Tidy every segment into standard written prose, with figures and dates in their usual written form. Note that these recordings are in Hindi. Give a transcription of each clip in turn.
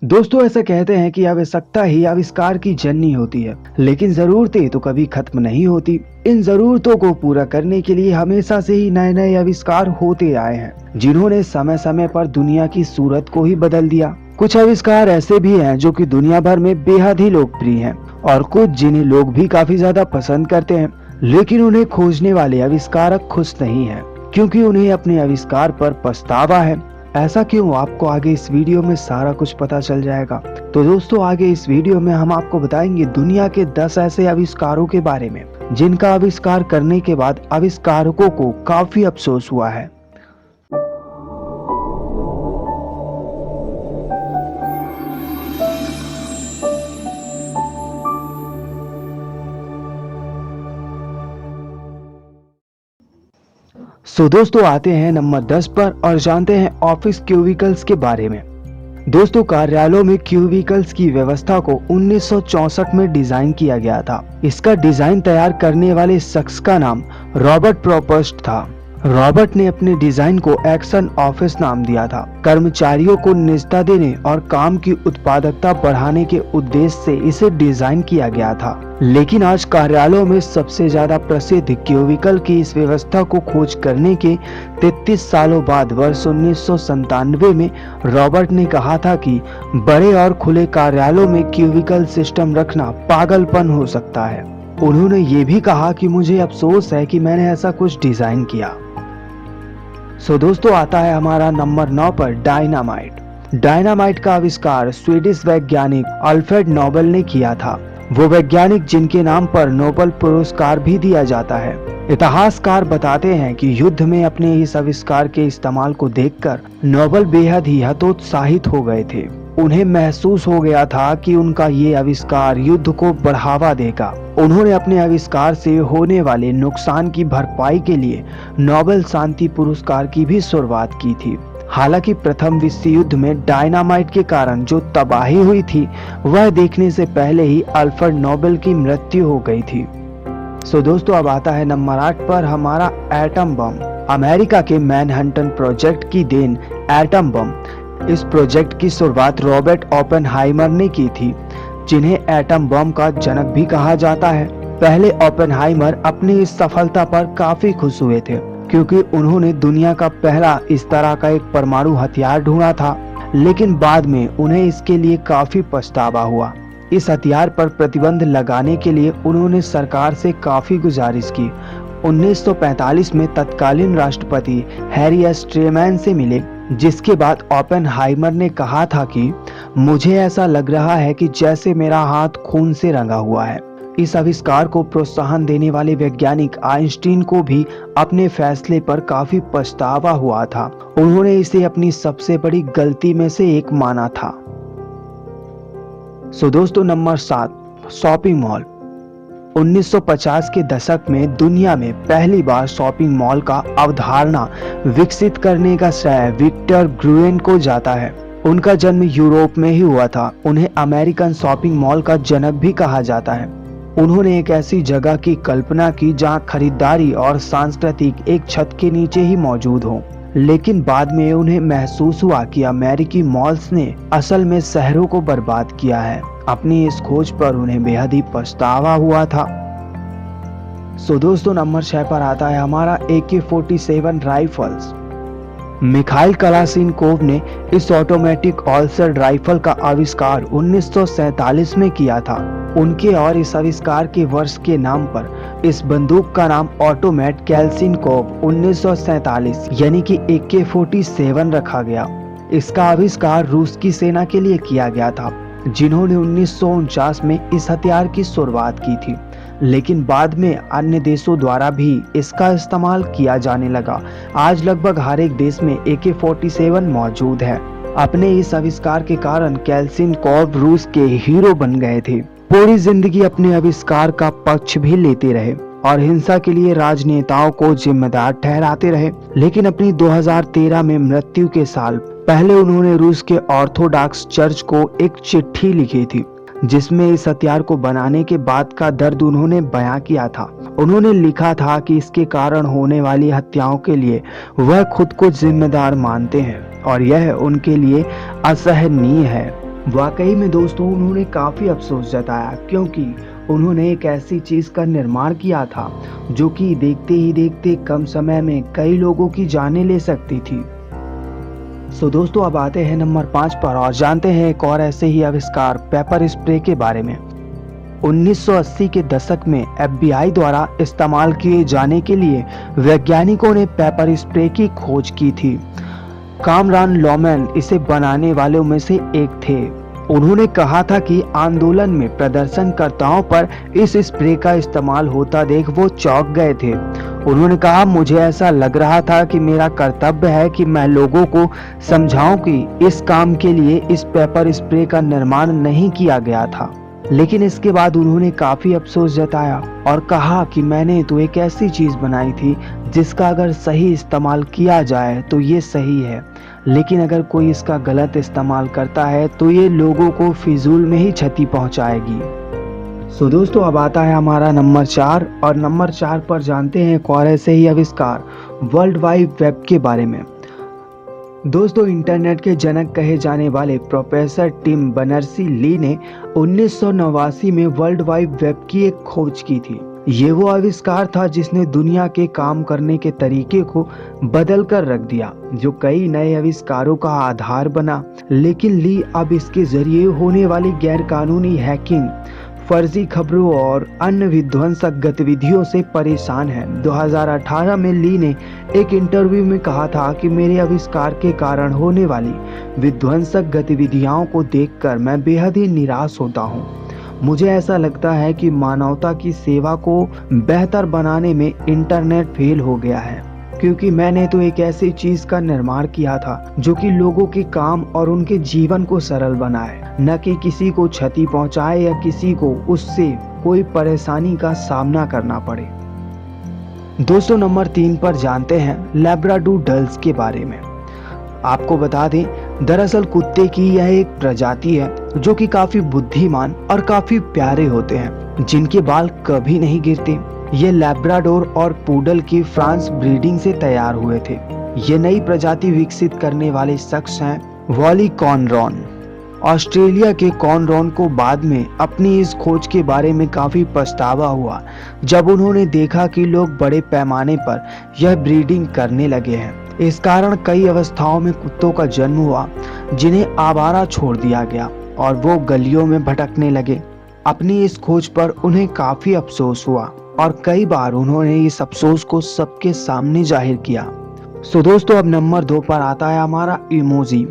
दोस्तों ऐसा कहते हैं कि आवश्यकता ही आविष्कार की जननी होती है, लेकिन जरूरतें तो कभी खत्म नहीं होती। इन जरूरतों को पूरा करने के लिए हमेशा से ही नए नए आविष्कार होते आए हैं, जिन्होंने समय समय पर दुनिया की सूरत को ही बदल दिया। कुछ आविष्कार ऐसे भी हैं जो कि दुनिया भर में बेहद ही लोकप्रिय हैं, और कुछ जिन्हें लोग भी काफी ज्यादा पसंद करते हैं, लेकिन उन्हें खोजने वाले आविष्कारक खुश नहीं है, क्योंकि उन्हें अपने आविष्कार पर पछतावा है। ऐसा क्यों, आपको आगे इस वीडियो में सारा कुछ पता चल जाएगा। तो दोस्तों आगे इस वीडियो में हम आपको बताएंगे दुनिया के 10 ऐसे आविष्कारों के बारे में जिनका आविष्कार करने के बाद आविष्कारकों को काफी अफसोस हुआ है। दोस्तों आते हैं नंबर 10 पर और जानते हैं ऑफिस क्यूबिकल्स के बारे में। दोस्तों कार्यालयों में क्यूबिकल्स की व्यवस्था को 1964 में डिजाइन किया गया था। इसका डिजाइन तैयार करने वाले शख्स का नाम रॉबर्ट प्रोपर्स्ट था। रॉबर्ट ने अपने डिजाइन को एक्शन ऑफिस नाम दिया था। कर्मचारियों को निजता देने और काम की उत्पादकता बढ़ाने के उद्देश्य से इसे डिजाइन किया गया था। लेकिन आज कार्यालयों में सबसे ज्यादा प्रसिद्ध क्यूबिकल की इस व्यवस्था को खोज करने के 33 सालों बाद वर्ष 1997 में रॉबर्ट ने कहा था कि बड़े और खुले कार्यालयों में क्यूबिकल सिस्टम रखना पागलपन हो सकता है। उन्होंने ये भी कहा कि मुझे अफसोस है कि मैंने ऐसा कुछ डिजाइन किया। दोस्तों आता है हमारा नंबर 9 पर डायनामाइट। डायनामाइट का आविष्कार स्वीडिश वैज्ञानिक अल्फ्रेड नोबेल ने किया था। वो वैज्ञानिक जिनके नाम पर नोबेल पुरस्कार भी दिया जाता है। इतिहासकार बताते हैं कि युद्ध में अपने इस आविष्कार के इस्तेमाल को देखकर नोबेल बेहद ही हतोत्साहित हो गए थे। उन्हें महसूस हो गया था कि उनका ये आविष्कार युद्ध को बढ़ावा देगा। उन्होंने अपने आविष्कार से होने वाले नुकसान की भरपाई के लिए नोबेल शांति पुरस्कार की भी शुरुआत की थी। हालांकि प्रथम विश्व युद्ध में डायनामाइट के कारण जो तबाही हुई थी वह देखने से पहले ही अल्फ्रेड नोबेल की मृत्यु हो गई थी। दोस्तों अब आता है नंबर 8 पर हमारा एटम बम। अमेरिका के मैनहट्टन प्रोजेक्ट की देन एटम बम। इस प्रोजेक्ट की शुरुआत रॉबर्ट ओपेनहाइमर ने की थी, जिन्हें एटम बम का जनक भी कहा जाता है। पहले ओपेनहाइमर अपनी इस सफलता पर काफी खुश हुए थे, क्योंकि उन्होंने दुनिया का पहला इस तरह का एक परमाणु हथियार ढूंढा था। लेकिन बाद में उन्हें इसके लिए काफी पछतावा हुआ। इस हथियार पर प्रतिबंध लगाने के लिए उन्होंने सरकार से काफी गुजारिश की। 1945 में तत्कालीन राष्ट्रपति हैरी एस ट्रूमैन से मिले, जिसके बाद ओपेनहाइमर ने कहा था कि मुझे ऐसा लग रहा है कि जैसे मेरा हाथ खून से रंगा हुआ है। इस आविष्कार को प्रोत्साहन देने वाले वैज्ञानिक आइंस्टीन को भी अपने फैसले पर काफी पछतावा हुआ था। उन्होंने इसे अपनी सबसे बड़ी गलती में से एक माना था। दोस्तों नंबर 7 शॉपिंग मॉल। 1950 के दशक में दुनिया में पहली बार शॉपिंग मॉल का अवधारणा विकसित करने का श्रेय विक्टर ग्रुएन को जाता है। उनका जन्म यूरोप में ही हुआ था। उन्हें अमेरिकन शॉपिंग मॉल का जनक भी कहा जाता है। उन्होंने एक ऐसी जगह की कल्पना की जहां खरीदारी और सांस्कृतिक एक छत के नीचे ही मौजूद हो। लेकिन बाद में उन्हें महसूस हुआ कि अमेरिकी मॉल्स ने असल में शहरों को बर्बाद किया है। अपनी इस खोज पर उन्हें बेहद ही पछतावा हुआ था। दोस्तों नंबर 6 पर आता है हमारा AK-47 राइफल्स। मिखाइल कलाशिनकोव ने इस ऑटोमेटिक ऑलसेट राइफल का आविष्कार 1947 में किया था। उनके और इस आविष्कार के वर्ष के नाम पर इस बंदूक का नाम ऑटोमेट कैल्सिनकोव 1947 यानी कि AK-47 रखा गया। इसका आविष्कार रूस की सेना के लिए किया गया था, जिन्होंने 1949 में इस हथियार की शुरुआत की थी। लेकिन बाद में अन्य देशों द्वारा भी इसका इस्तेमाल किया जाने लगा। आज लगभग हर एक देश में AK-47 मौजूद है। अपने इस आविष्कार के कारण कैल्सिनकोव रूस के हीरो बन गए थे। पूरी जिंदगी अपने आविष्कार का पक्ष भी लेते रहे और हिंसा के लिए राजनेताओं को जिम्मेदार ठहराते रहे। लेकिन अपनी 2013 में मृत्यु के साल पहले उन्होंने रूस के ऑर्थोडॉक्स चर्च को एक चिट्ठी लिखी थी, जिसमें इस हथियार को बनाने के बाद का दर्द उन्होंने बयां किया था। उन्होंने लिखा था कि इसके कारण होने वाली हत्याओं के लिए वह खुद को जिम्मेदार मानते हैं और यह उनके लिए असहनीय है। वाकई में दोस्तों उन्होंने काफ़ी अफसोस जताया, क्योंकि उन्होंने एक ऐसी चीज़ का निर्माण किया था जो कि देखते ही देखते कम समय में कई लोगों की जानें ले सकती थी। सो दोस्तों अब आते हैं नंबर 5 पर और जानते हैं एक और ऐसे ही आविष्कार पेपर स्प्रे के बारे में। 1980 के दशक में FBI द्वारा इस्तेमाल किए जाने के लिए वैज्ञानिकों ने पेपर स्प्रे की खोज की थी। कामरान लोमैन इसे बनाने वालों में से एक थे। उन्होंने कहा था कि आंदोलन में प्रदर्शनकर्ताओं पर इस स्प्रे का इस्तेमाल होता देख वो चौंक गए थे। उन्होंने कहा, मुझे ऐसा लग रहा था कि मेरा कर्तव्य है कि मैं लोगों को समझाऊं कि इस काम के लिए इस पेपर स्प्रे का निर्माण नहीं किया गया था। लेकिन इसके बाद उन्होंने काफी अफसोस जताया और कहा कि मैंने तो एक ऐसी चीज बनाई थी जिसका अगर सही इस्तेमाल किया जाए तो ये सही है, लेकिन अगर कोई इसका गलत इस्तेमाल करता है तो ये लोगों को फिजूल में ही क्षति पहुंचाएगी। सो दोस्तों अब आता है हमारा नंबर 4 और नंबर 4 पर जानते हैं एक और ऐसे ही आविष्कार वर्ल्ड वाइड वेब के बारे में। दोस्तों इंटरनेट के जनक कहे जाने वाले प्रोफेसर टिम बर्नर्स-ली ने 1989 में वर्ल्ड वाइड वेब की एक खोज की थी। ये वो आविष्कार था जिसने दुनिया के काम करने के तरीके को बदल कर रख दिया, जो कई नए आविष्कारों का आधार बना। लेकिन ली अब इसके जरिए होने वाली गैरकानूनी हैकिंग, फर्जी खबरों और अन्य विध्वंसक गतिविधियों से परेशान है। 2018 में ली ने एक इंटरव्यू में कहा था कि मेरे आविष्कार के कारण होने वाली विध्वंसक गतिविधियों को देखकर मैं बेहद ही निराश होता हूँ। मुझे ऐसा लगता है कि मानवता की सेवा को बेहतर बनाने में इंटरनेट फेल हो गया है, क्योंकि मैंने तो एक ऐसी चीज का निर्माण किया था जो कि लोगों के काम और उनके जीवन को सरल बनाए, न कि किसी को क्षति पहुंचाए या किसी को उससे कोई परेशानी का सामना करना पड़े। दोस्तों नंबर 3 पर जानते हैं लैब्राडोडल्स के बारे में। आपको बता दें, दरअसल कुत्ते की यह एक प्रजाति है जो कि काफी बुद्धिमान और काफी प्यारे होते हैं, जिनके बाल कभी नहीं गिरते। ये लैब्राडोर और पूडल की फ्रांस ब्रीडिंग से तैयार हुए थे। ये नई प्रजाति विकसित करने वाले शख्स हैं वॉली कॉनरॉन। ऑस्ट्रेलिया के कॉनरॉन को बाद में अपनी इस खोज के बारे में काफी पछतावा हुआ जब उन्होंने देखा कि लोग बड़े पैमाने पर यह ब्रीडिंग करने लगे हैं। इस कारण कई अवस्थाओं में कुत्तों का जन्म हुआ जिन्हें आवारा छोड़ दिया गया और वो गलियों में भटकने लगे। अपनी इस खोज पर उन्हें काफी अफसोस हुआ और कई बार उन्होंने इस अफसोस को सबके सामने जाहिर किया। सो दोस्तों अब नंबर 2 पर आता है हमारा इमोजी।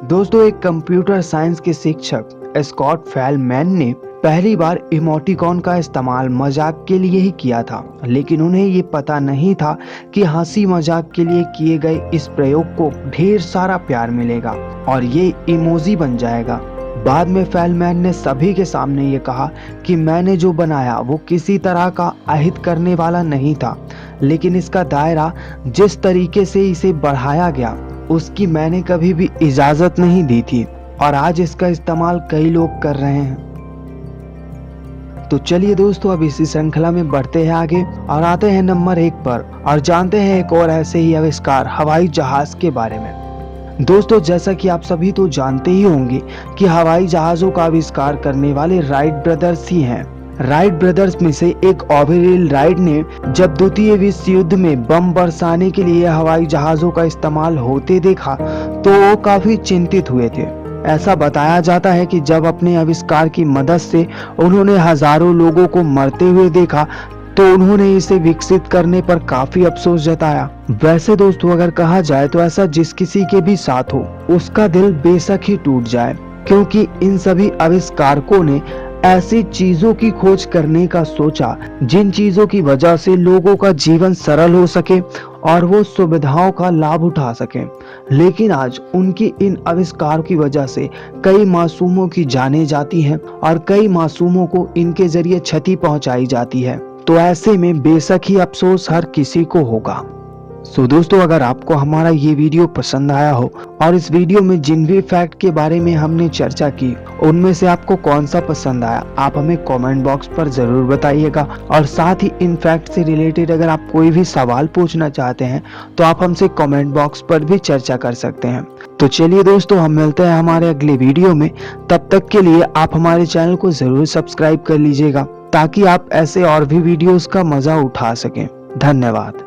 दोस्तों एक कंप्यूटर साइंस के शिक्षक स्कॉट फेलमैन ने पहली बार इमोटिकॉन का इस्तेमाल मजाक के लिए ही किया था, लेकिन उन्हें ये पता नहीं था कि हंसी मजाक के लिए किए गए इस प्रयोग को ढेर सारा प्यार मिलेगा और ये इमोजी बन जाएगा। बाद में फेलमैन ने सभी के सामने ये कहा कि मैंने जो बनाया वो किसी तरह का अहित करने वाला नहीं था, लेकिन इसका दायरा जिस तरीके से इसे बढ़ाया गया उसकी मैंने कभी भी इजाजत नहीं दी थी और आज इसका इस्तेमाल कई लोग कर रहे हैं। तो चलिए दोस्तों अब इसी श्रृंखला में बढ़ते हैं आगे और आते हैं नंबर 1 पर और जानते हैं एक और ऐसे ही आविष्कार हवाई जहाज के बारे में। दोस्तों जैसा कि आप सभी तो जानते ही होंगे कि हवाई जहाजों का आविष्कार करने वाले राइट ब्रदर्स ही हैं। राइट ब्रदर्स में से एक ऑवरेल राइट ने जब द्वितीय विश्व युद्ध में बम बरसाने के लिए हवाई जहाजों का इस्तेमाल होते देखा तो वो काफी चिंतित हुए थे। ऐसा बताया जाता है कि जब अपने आविष्कार की मदद से उन्होंने हजारों लोगों को मरते हुए देखा तो उन्होंने इसे विकसित करने पर काफी अफसोस जताया। वैसे दोस्तों अगर कहा जाए तो ऐसा जिस किसी के भी साथ हो उसका दिल बेशक ही टूट जाए, क्योंकि इन सभी आविष्कारकों ने ऐसी चीजों की खोज करने का सोचा जिन चीजों की वजह से लोगों का जीवन सरल हो सके और वो सुविधाओं का लाभ उठा सके। लेकिन आज उनकी इन आविष्कारों की वजह से कई मासूमों की जानें जाती हैं और कई मासूमों को इनके जरिए क्षति पहुंचाई जाती है। तो ऐसे में बेशक ही अफसोस हर किसी को होगा। सो दोस्तों अगर आपको हमारा ये वीडियो पसंद आया हो और इस वीडियो में जिन भी फैक्ट के बारे में हमने चर्चा की उनमें से आपको कौन सा पसंद आया आप हमें कमेंट बॉक्स पर जरूर बताइएगा। और साथ ही इन फैक्ट से रिलेटेड अगर आप कोई भी सवाल पूछना चाहते हैं तो आप हमसे कमेंट बॉक्स पर भी चर्चा कर सकते हैं। तो चलिए दोस्तों, हम मिलते हैं हमारे अगले वीडियो में। तब तक के लिए आप हमारे चैनल को जरूर सब्सक्राइब कर लीजिएगा ताकि आप ऐसे और भी वीडियोस का मजा उठा सकें। धन्यवाद।